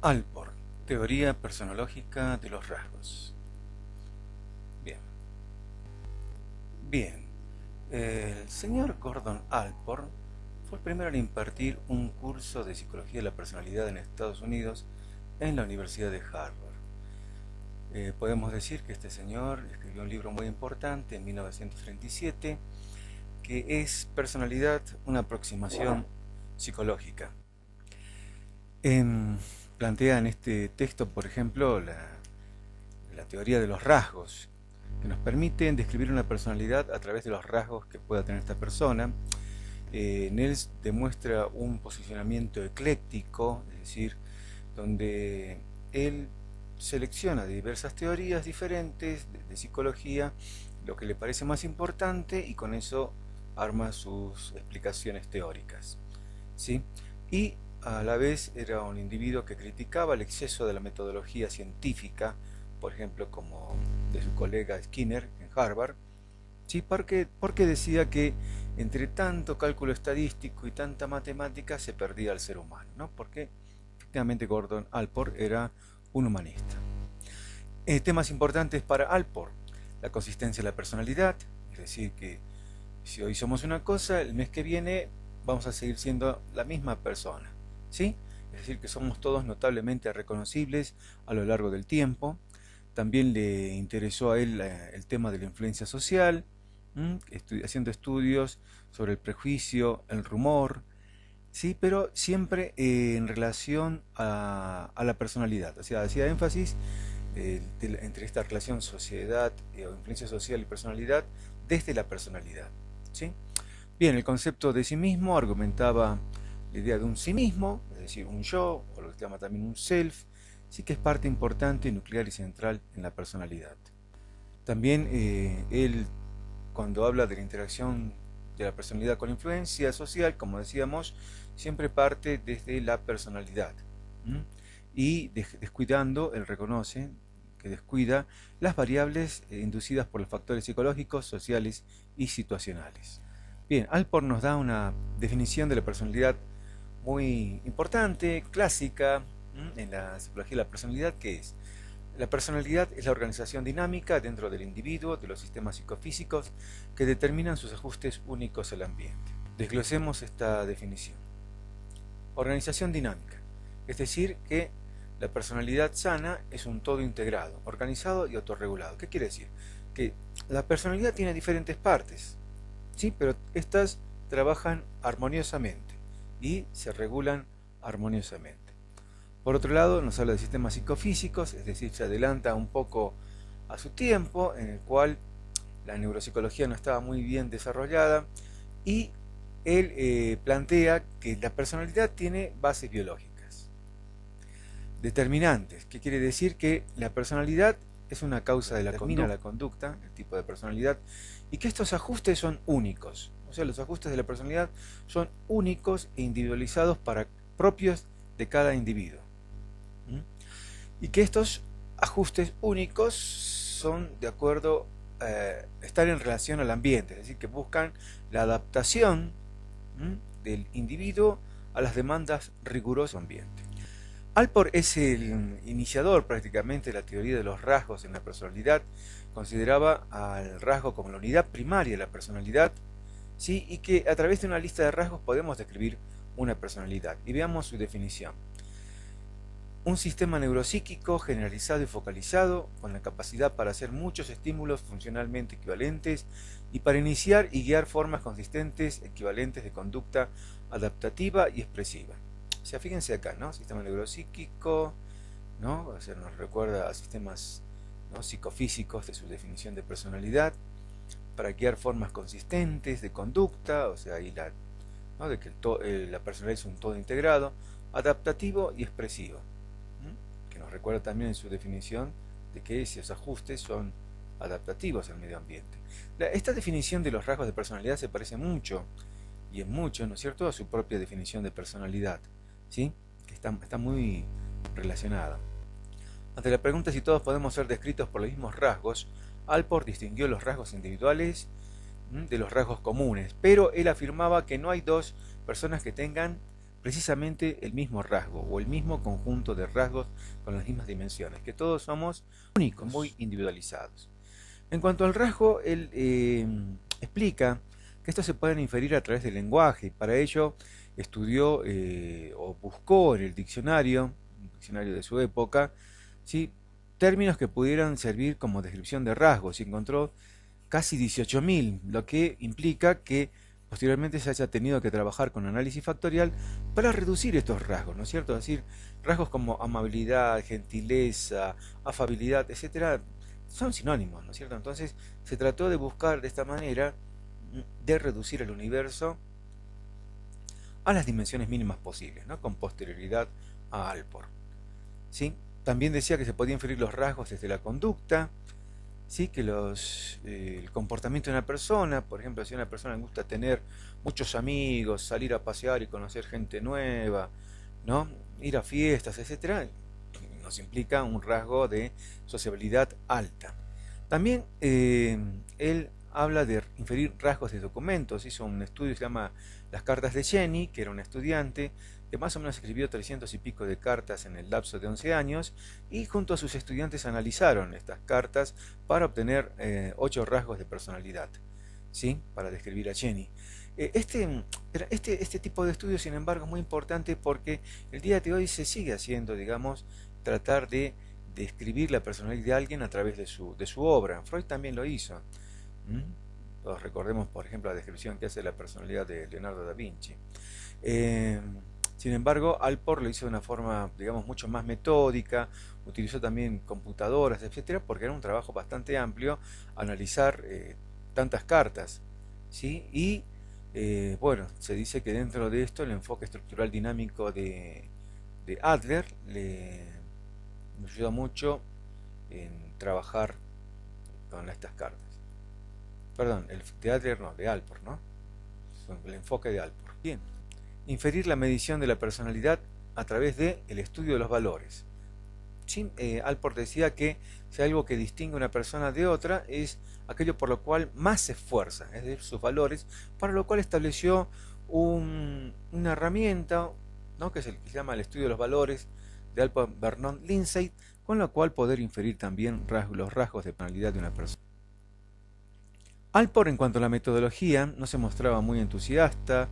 Allport, teoría personológica de los rasgos. Bien, bien. El señor Gordon Allport fue el primero en impartir un curso de psicología de la personalidad en Estados Unidos en la Universidad de Harvard. Podemos decir que este señor escribió un libro muy importante en 1937 que es Personalidad, una aproximación psicológica. En, plantea en este texto, por ejemplo, la teoría de los rasgos, que nos permiten describir una personalidad a través de los rasgos que pueda tener esta persona. En él demuestra un posicionamiento ecléctico, es decir, donde él selecciona diversas teorías diferentes de psicología, lo que le parece más importante y con eso arma sus explicaciones teóricas, ¿sí? Y a la vez era un individuo que criticaba el exceso de la metodología científica, por ejemplo, como de su colega Skinner en Harvard, ¿sí? Porque decía que entre tanto cálculo estadístico y tanta matemática se perdía el ser humano, ¿no? Porque efectivamente Gordon Allport era un humanista. Temas importantes para Allport: la consistencia de la personalidad, es decir, que si hoy somos una cosa, el mes que viene vamos a seguir siendo la misma persona, ¿sí? Es decir, que somos todos notablemente reconocibles a lo largo del tiempo. También le interesó a él el tema de la influencia social, haciendo estudios sobre el prejuicio, el rumor, ¿sí? Pero siempre en relación a la personalidad. O sea, hacía énfasis entre esta relación sociedad o influencia social y personalidad desde la personalidad, ¿sí? Bien, el concepto de sí mismo argumentaba la idea de un sí mismo, es decir, un yo, o lo que se llama también un self, sí que es parte importante, nuclear y central en la personalidad. También él, cuando habla de la interacción de la personalidad con la influencia social, como decíamos, siempre parte desde la personalidad. ¿M? Y descuidando, él reconoce que descuida las variables inducidas por los factores psicológicos, sociales y situacionales. Bien, Alport nos da una definición de la personalidad muy importante, clásica, en la psicología de la personalidad, que es: la personalidad es la organización dinámica dentro del individuo de los sistemas psicofísicos que determinan sus ajustes únicos al ambiente. Desglosemos esta definición. Organización dinámica, es decir, que la personalidad sana es un todo integrado, organizado y autorregulado. ¿Qué quiere decir? Que la personalidad tiene diferentes partes, ¿sí? Pero estas trabajan armoniosamente y se regulan armoniosamente. Por otro lado, nos habla de sistemas psicofísicos, es decir, se adelanta un poco a su tiempo, en el cual la neuropsicología no estaba muy bien desarrollada, y él plantea que la personalidad tiene bases biológicas determinantes, que quiere decir que la personalidad es una causa de la conducta, el tipo de personalidad, y que estos ajustes son únicos. O sea, los ajustes de la personalidad son únicos e individualizados propios de cada individuo. ¿Mm? Y que estos ajustes únicos son de acuerdo, están en relación al ambiente, es decir, que buscan la adaptación del individuo a las demandas rigurosas del ambiente. Alport es el iniciador prácticamente de la teoría de los rasgos en la personalidad. Consideraba al rasgo como la unidad primaria de la personalidad, ¿sí? Y que a través de una lista de rasgos podemos describir una personalidad. Y veamos su definición: un sistema neuropsíquico generalizado y focalizado, con la capacidad para hacer muchos estímulos funcionalmente equivalentes y para iniciar y guiar formas consistentes equivalentes de conducta adaptativa y expresiva. O sea, fíjense acá, ¿no? Sistema neuropsíquico, ¿no? O sea, nos recuerda a sistemas, ¿no?, psicofísicos de su definición de personalidad, para guiar formas consistentes de conducta, o sea, ahí ¿no?, de que la personalidad es un todo integrado, adaptativo y expresivo, que nos recuerda también en su definición de que esos ajustes son adaptativos al medio ambiente. Esta definición de los rasgos de personalidad se parece mucho, y en mucho, ¿no es cierto?, a su propia definición de personalidad, ¿sí? Que está muy relacionada. Ante la pregunta si todos podemos ser descritos por los mismos rasgos, Alport distinguió los rasgos individuales de los rasgos comunes, pero él afirmaba que no hay dos personas que tengan precisamente el mismo rasgo o el mismo conjunto de rasgos con las mismas dimensiones, que todos somos únicos, muy individualizados. En cuanto al rasgo, él explica que estos se pueden inferir a través del lenguaje. Para ello estudió o buscó en el diccionario, un diccionario de su época, ¿sí?, términos que pudieran servir como descripción de rasgos y encontró casi 18.000, lo que implica que posteriormente se haya tenido que trabajar con análisis factorial para reducir estos rasgos, ¿no es cierto? Es decir, rasgos como amabilidad, gentileza, afabilidad, etcétera, son sinónimos, ¿no es cierto? Entonces se trató de buscar de esta manera de reducir el universo a las dimensiones mínimas posibles, ¿no?, con posterioridad a Alport, ¿sí? También decía que se podían inferir los rasgos desde la conducta, ¿sí?, que el comportamiento de una persona, por ejemplo, si a una persona le gusta tener muchos amigos, salir a pasear y conocer gente nueva, ¿no?, ir a fiestas, etcétera, nos implica un rasgo de sociabilidad alta. También él habla de inferir rasgos de documentos. Hizo un estudio que se llama Las cartas de Jenny, que era un estudiante que más o menos escribió 300 y pico de cartas en el lapso de 11 años, y junto a sus estudiantes analizaron estas cartas para obtener 8 rasgos de personalidad, ¿sí?, para describir a Jenny. Este tipo de estudio, sin embargo, es muy importante porque el día de hoy se sigue haciendo, digamos, tratar de describir la personalidad de alguien a través de su obra. Freud también lo hizo. Todos recordemos, por ejemplo, la descripción que hace de la personalidad de Leonardo da Vinci. Eh, Sin embargo, Alport lo hizo de una forma, digamos, mucho más metódica, utilizó también computadoras, etcétera, porque era un trabajo bastante amplio analizar tantas cartas, ¿sí? Y bueno, se dice que dentro de esto el enfoque estructural dinámico de Adler le ayuda mucho en trabajar con estas cartas. Perdón, el de Adler no, de Alport, ¿no? El enfoque de Alport. Bien. Inferir la medición de la personalidad a través del estudio de los valores. ¿Sí? Alport decía que si hay algo que distingue a una persona de otra es aquello por lo cual más se esfuerza, es decir, sus valores, para lo cual estableció una herramienta, ¿no?, que es el que se llama el estudio de los valores de Alport Vernon Lindsay, con la cual poder inferir también los rasgos de personalidad de una persona. Alport, en cuanto a la metodología, no se mostraba muy entusiasta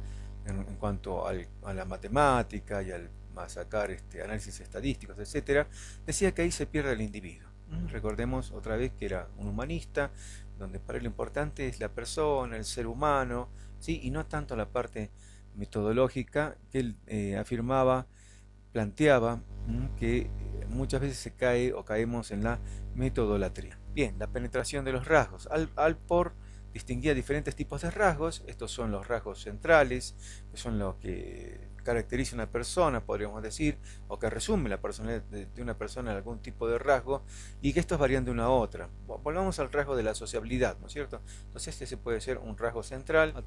en cuanto a la matemática y a sacar análisis estadísticos, etcétera. Decía que ahí se pierde el individuo. Recordemos otra vez que era un humanista, donde para él lo importante es la persona, el ser humano, ¿sí?, y no tanto la parte metodológica que él afirmaba, planteaba que muchas veces se cae o caemos en la metodolatría. Bien, la penetración de los rasgos. Alport distinguía diferentes tipos de rasgos. Estos son los rasgos centrales, que son los que caracteriza una persona, podríamos decir, o que resume la personalidad de una persona en algún tipo de rasgo, y que estos varían de una a otra. Volvamos al rasgo de la sociabilidad, ¿no es cierto? Entonces este puede ser un rasgo central,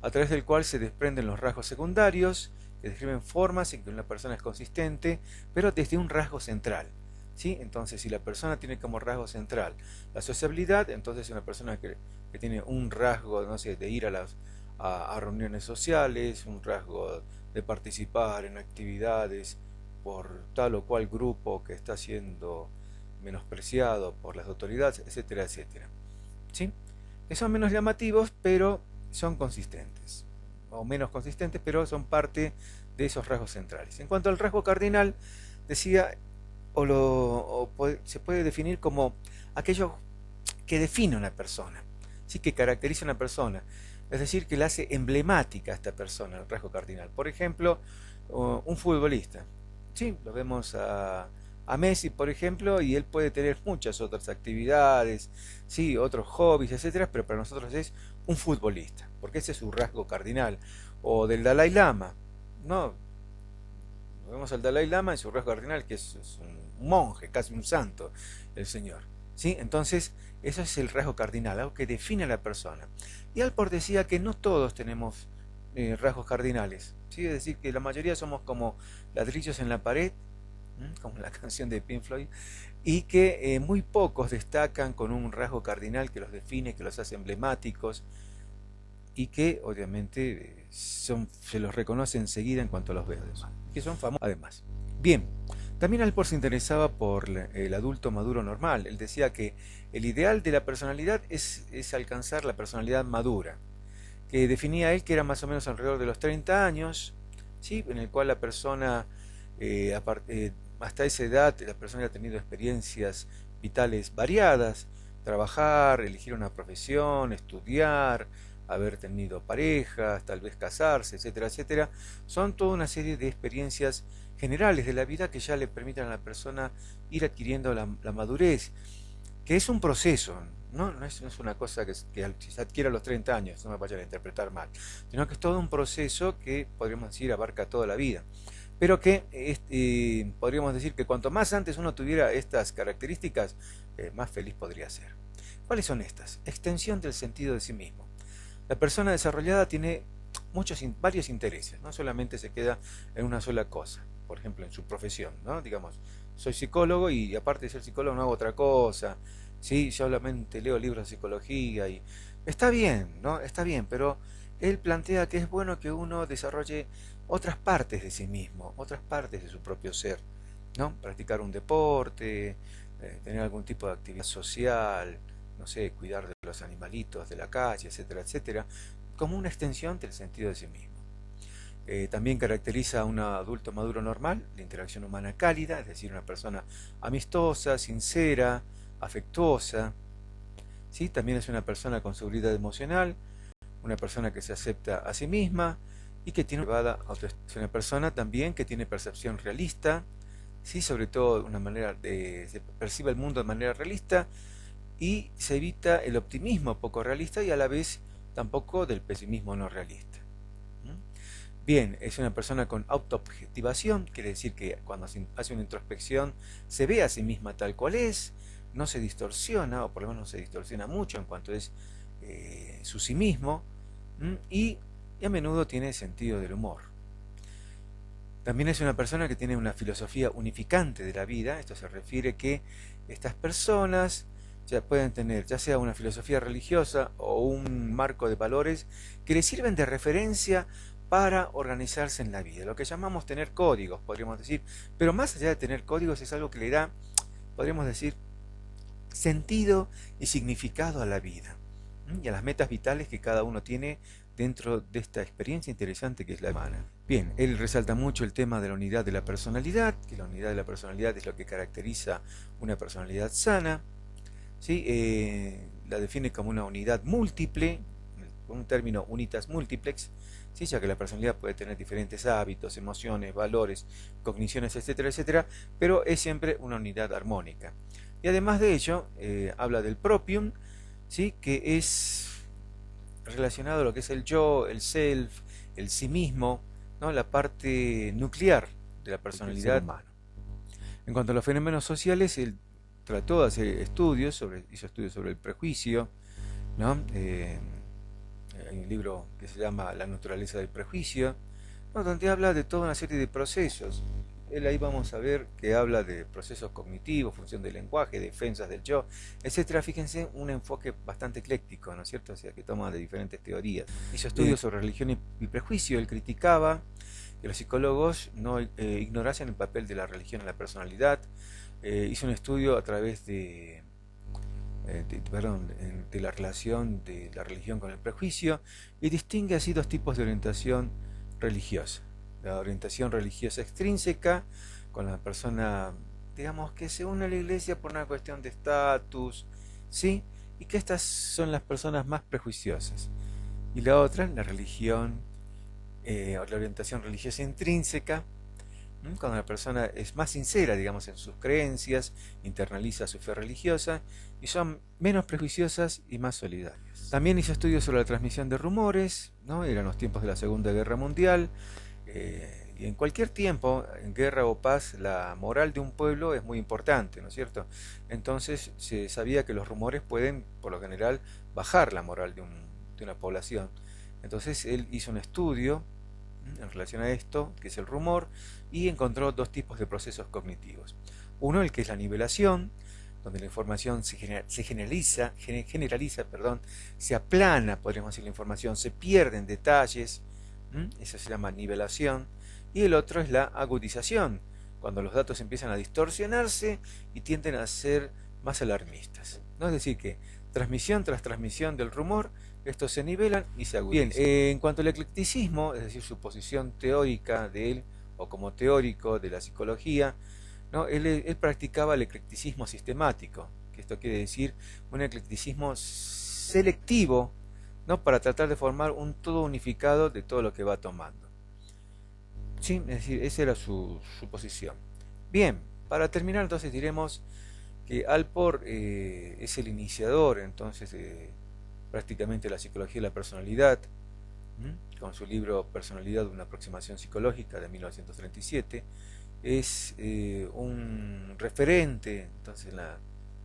a través del cual se desprenden los rasgos secundarios, que describen formas en que una persona es consistente, pero desde un rasgo central, ¿sí? Entonces, si la persona tiene como rasgo central la sociabilidad, entonces es una persona que tiene un rasgo, no sé, de ir a reuniones sociales, un rasgo de participar en actividades por tal o cual grupo que está siendo menospreciado por las autoridades, etcétera, etcétera, ¿sí? Que son menos llamativos, pero son consistentes, o menos consistentes, pero son parte de esos rasgos centrales. En cuanto al rasgo cardinal, decía, se puede definir como aquello que define a una persona, ¿sí?, que caracteriza a una persona, es decir, que la hace emblemática a esta persona, el rasgo cardinal. Por ejemplo, un futbolista, ¿sí?, lo vemos a Messi, por ejemplo, y él puede tener muchas otras actividades, sí, otros hobbies, etcétera, pero para nosotros es un futbolista, porque ese es su rasgo cardinal. O del Dalai Lama, ¿no? Vemos al Dalai Lama en su rasgo cardinal, que es un monje, casi un santo, el señor, ¿sí? Entonces, eso es el rasgo cardinal, algo que define a la persona. Y Alport decía que no todos tenemos rasgos cardinales, ¿sí? Es decir, que la mayoría somos como ladrillos en la pared, como la canción de Pink Floyd, y que muy pocos destacan con un rasgo cardinal que los define, que los hace emblemáticos. y que obviamente se los reconoce enseguida en cuanto los ve, que son famosos además. Bien, también Alport se interesaba por el adulto maduro normal. Él decía que el ideal de la personalidad es alcanzar la personalidad madura, que definía él que era más o menos alrededor de los 30 años, ¿sí? En el cual la persona, hasta esa edad, la persona ha tenido experiencias vitales variadas, trabajar, elegir una profesión, estudiar, haber tenido parejas, tal vez casarse, etcétera, etcétera. Son toda una serie de experiencias generales de la vida que ya le permiten a la persona ir adquiriendo la madurez, que es un proceso, ¿no? No es una cosa que se adquiere a los 30 años, no me vayan a interpretar mal, sino que es todo un proceso que, podríamos decir, abarca toda la vida. Pero que podríamos decir que cuanto más antes uno tuviera estas características, más feliz podría ser. ¿Cuáles son estas? Extensión del sentido de sí mismo. La persona desarrollada tiene varios intereses, no solamente se queda en una sola cosa, por ejemplo en su profesión, ¿no? Digamos, soy psicólogo y aparte de ser psicólogo no hago otra cosa, sí, yo solamente leo libros de psicología y está bien, ¿no? Está bien, pero él plantea que es bueno que uno desarrolle otras partes de sí mismo, otras partes de su propio ser, ¿no? Practicar un deporte, tener algún tipo de actividad social, no sé, cuidar de los animalitos de la calle, etcétera, etcétera, como una extensión del sentido de sí mismo. También caracteriza a un adulto maduro normal la interacción humana cálida, es decir, una persona amistosa, sincera, afectuosa. ¿Sí? También es una persona con seguridad emocional, una persona que se acepta a sí misma y que tiene una elevada autoestima. Es una persona también que tiene percepción realista, ¿sí? Sobre todo se percibe el mundo de manera realista y se evita el optimismo poco realista y a la vez tampoco del pesimismo no realista. Bien, es una persona con autoobjetivación, quiere decir que cuando hace una introspección se ve a sí misma tal cual es, no se distorsiona, o por lo menos no se distorsiona mucho en cuanto es su sí mismo, y a menudo tiene sentido del humor. También es una persona que tiene una filosofía unificante de la vida, esto se refiere que estas personas ya pueden tener ya sea una filosofía religiosa o un marco de valores que les sirven de referencia para organizarse en la vida, lo que llamamos tener códigos, podríamos decir, pero más allá de tener códigos es algo que le da, podríamos decir, sentido y significado a la vida y a las metas vitales que cada uno tiene dentro de esta experiencia interesante que es la humana. Bien, él resalta mucho el tema de la unidad de la personalidad, que la unidad de la personalidad es lo que caracteriza una personalidad sana, ¿sí? La define como una unidad múltiple, con un término unitas multiplex, ¿sí? Ya que la personalidad puede tener diferentes hábitos, emociones, valores, cogniciones, etcétera, etcétera, pero es siempre una unidad armónica. Y además de ello, habla del propium, ¿sí? Que es relacionado a lo que es el yo, el self, el sí mismo, ¿no? La parte nuclear de la personalidad humana. En cuanto a los fenómenos sociales, él trató de hacer hizo estudios sobre el prejuicio, ¿no? Hay un libro que se llama La naturaleza del prejuicio, ¿no? Donde habla de toda una serie de procesos. Él ahí vamos a ver que habla de procesos cognitivos, función del lenguaje, defensas del yo, etcétera. Fíjense, un enfoque bastante ecléctico, ¿no es cierto? O sea, que toma de diferentes teorías. Hizo estudios sobre religión y prejuicio. Él criticaba que los psicólogos no ignorasen el papel de la religión en la personalidad. Hizo un estudio a través de la relación de la religión con el prejuicio y distingue así dos tipos de orientación religiosa. La orientación religiosa extrínseca, con la persona, digamos, que se une a la iglesia por una cuestión de estatus, ¿sí? Y que estas son las personas más prejuiciosas. Y la otra, la religión, la orientación religiosa intrínseca, cuando la persona es más sincera, digamos, en sus creencias, internaliza su fe religiosa y son menos prejuiciosas y más solidarias. También hizo estudios sobre la transmisión de rumores, ¿no? Eran los tiempos de la Segunda Guerra Mundial, y en cualquier tiempo, en guerra o paz, la moral de un pueblo es muy importante, ¿no es cierto? Entonces se sabía que los rumores pueden, por lo general, bajar la moral de una población. Entonces él hizo un estudio en relación a esto, que es el rumor, y encontró dos tipos de procesos cognitivos. Uno, el que es la nivelación, donde la información generaliza, perdón, se aplana, podríamos decir, la información, se pierden detalles, eso se llama nivelación, y el otro es la agudización, cuando los datos empiezan a distorsionarse y tienden a ser más alarmistas, ¿no? Es decir, que transmisión tras transmisión del rumor, estos se nivelan y se agudizan. Bien, en cuanto al eclecticismo, es decir, su posición teórica de él, o como teórico de la psicología, ¿no? Él practicaba el eclecticismo sistemático, que esto quiere decir un eclecticismo selectivo, ¿no? Para tratar de formar un todo unificado de todo lo que va tomando. Sí, es decir, esa era su posición. Bien, para terminar entonces diremos que Alport es el iniciador entonces prácticamente la psicología de la personalidad, con su libro Personalidad, una aproximación psicológica de 1937, es un referente entonces en la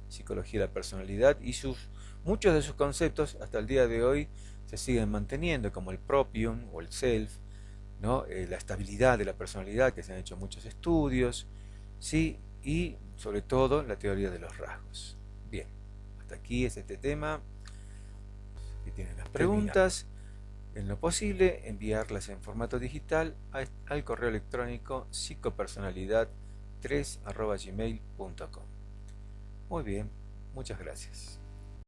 psicología de la personalidad y muchos de sus conceptos hasta el día de hoy se siguen manteniendo, como el proprium o el self, ¿no? La estabilidad de la personalidad, que se han hecho muchos estudios, ¿sí? Y sobre todo la teoría de los rasgos. Bien, hasta aquí es este tema. Si tienen las preguntas, en lo posible enviarlas en formato digital al correo electrónico psicopersonalidad3@gmail.com. Muy bien, muchas gracias.